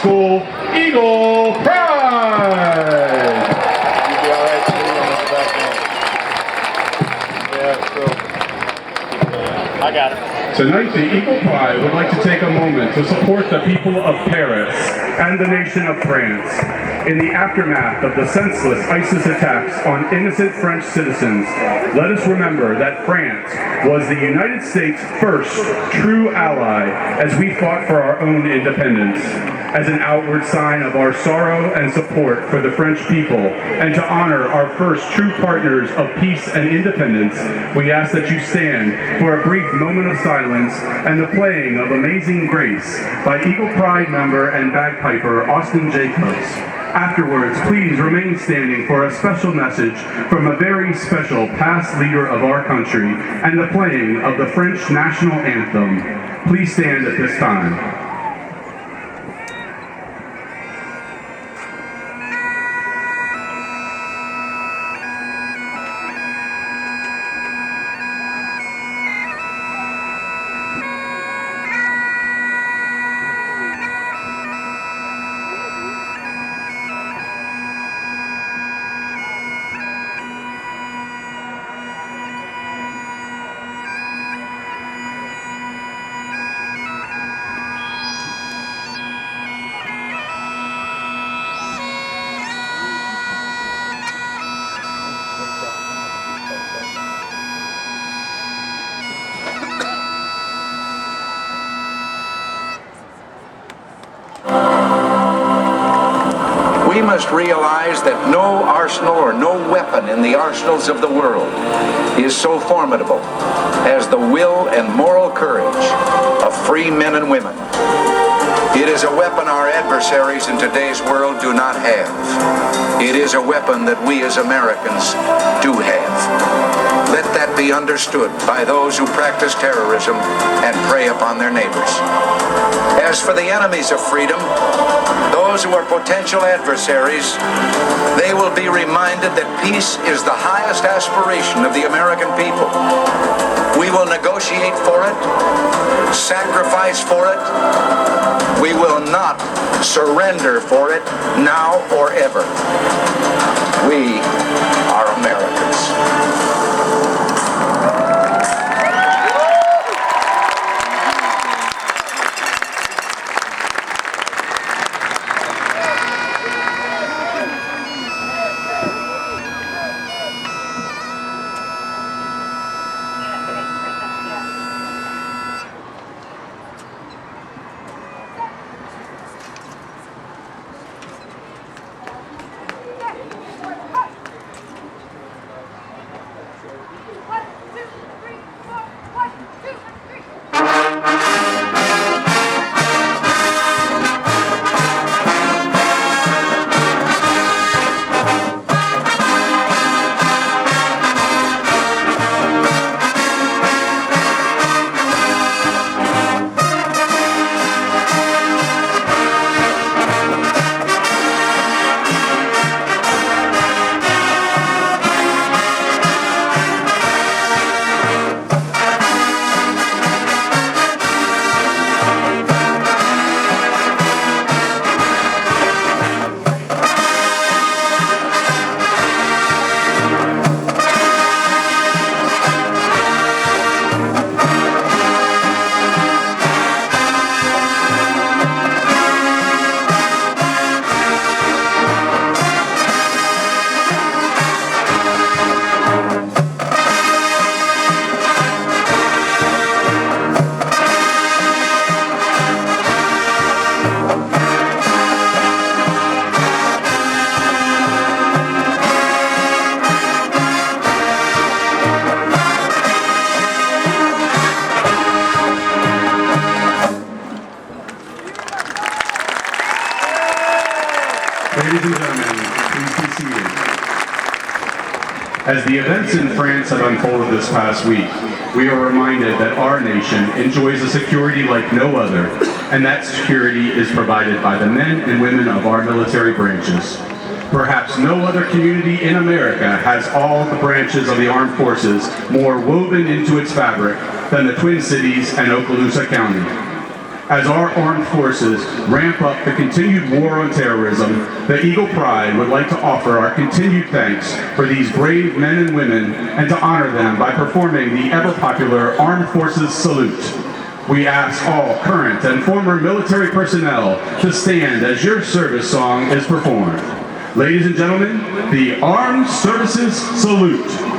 School Eagle Pride. You'll be all right too on this back end. Yeah, so I got it. Tonight, the Eagle Pride would like to take a moment to support the people of Paris and the nation of France in the aftermath of the senseless ISIS attacks on innocent French citizens. Let us remember that France was the United States' first true ally as we fought for our own independence. As an outward sign of our sorrow and support for the French people, and to honor our first true partners of peace and independence, we ask that you stand for a brief moment of silence and the playing of Amazing Grace by Eagle Pride member and bagpiper Austin Jacobs. Afterwards, please remain standing for a special message from a very special past leader of our country and the playing of the French national anthem. Please stand at this time. We must realize that no arsenal or no weapon in the arsenals of the world is so formidable as the will and moral courage of free men and women. It is a weapon our adversaries in today's world do not have. It is a weapon that we as Americans do have. Let that be understood by those who practice terrorism and prey upon their neighbors. As for the enemies of freedom, those who are potential adversaries, they will be reminded that peace is the highest aspiration of the American people. We will negotiate for it, sacrifice for it. We will not surrender for it now or ever. We are Americans. Ladies and gentlemen, please be seated. As the events in France have unfolded this past week, we are reminded that our nation enjoys a security like no other, and that security is provided by the men and women of our military branches. Perhaps no other community in America has all the branches of the armed forces more woven into its fabric than the Twin Cities and Okaloosa County. As our armed forces ramp up the continued war on terrorism, the Eagle Pride would like to offer our continued thanks for these brave men and women and to honor them by performing the ever-popular Armed Forces Salute. We ask all current and former military personnel to stand as your service song is performed. Ladies and gentlemen, the Armed Services Salute.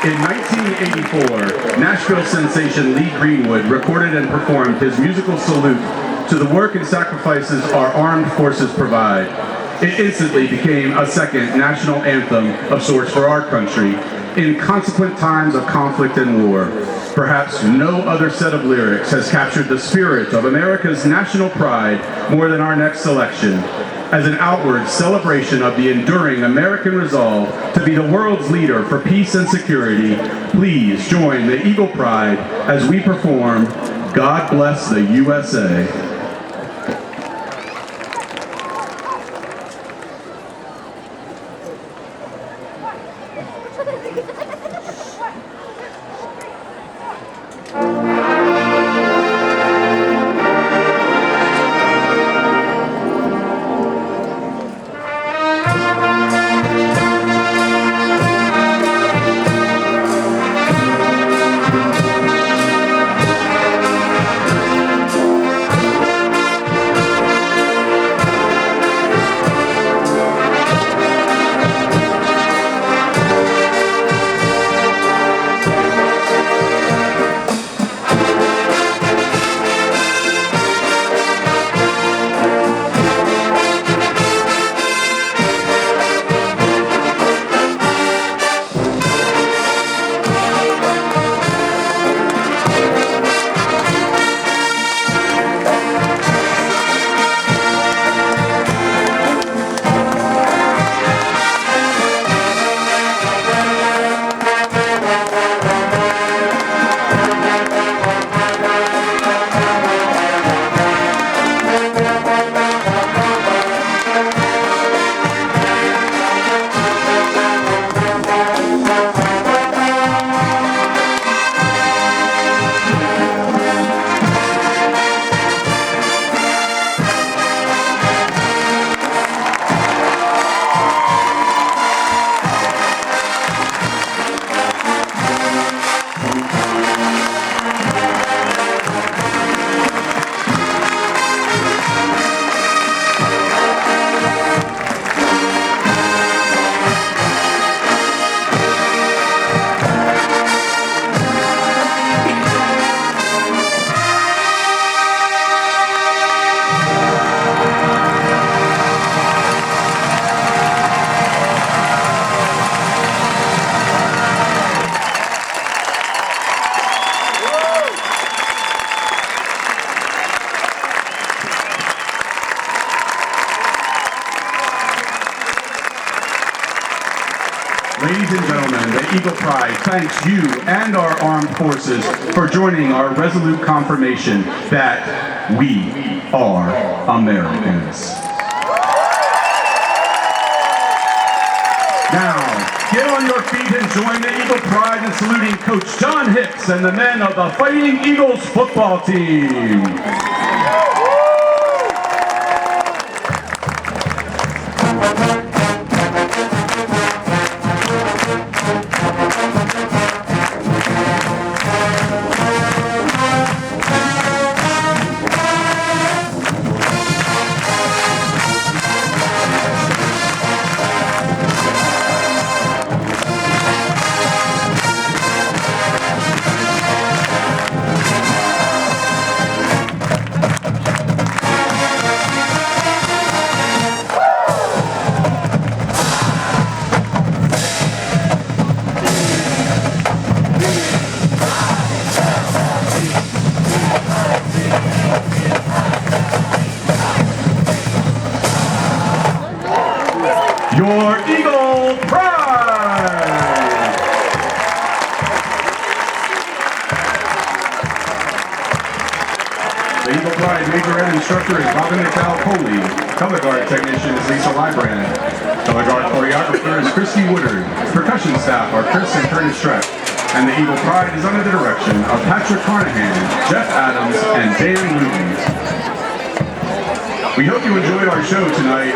In 1984, Nashville sensation Lee Greenwood recorded and performed his musical salute to the work and sacrifices our armed forces provide. It instantly became a second national anthem of sorts for our country in consequent times of conflict and war. Perhaps no other set of lyrics has captured the spirit of America's national pride more than our next selection. As an outward celebration of the enduring American resolve to be the world's leader for peace and security, please join the Eagle Pride as we perform God Bless the USA. Pride thanks you and our armed forces for joining our resolute confirmation that we are Americans. Now, get on your feet and join the Eagle Pride in saluting Coach John Hicks and the men of the Fighting Eagles football team. Your Eagle Pride! The Eagle Pride Majorette instructor is Robin McDowell-Coley. Color guard technician is Lisa Lybrand. Color guard choreographer is Christy Woodard. Percussion staff are Chris and Curtis Streck. And the Eagle Pride is under the direction of Patrick Carnahan, Jeff Adams, and Dan Luton. We hope you enjoyed our show tonight.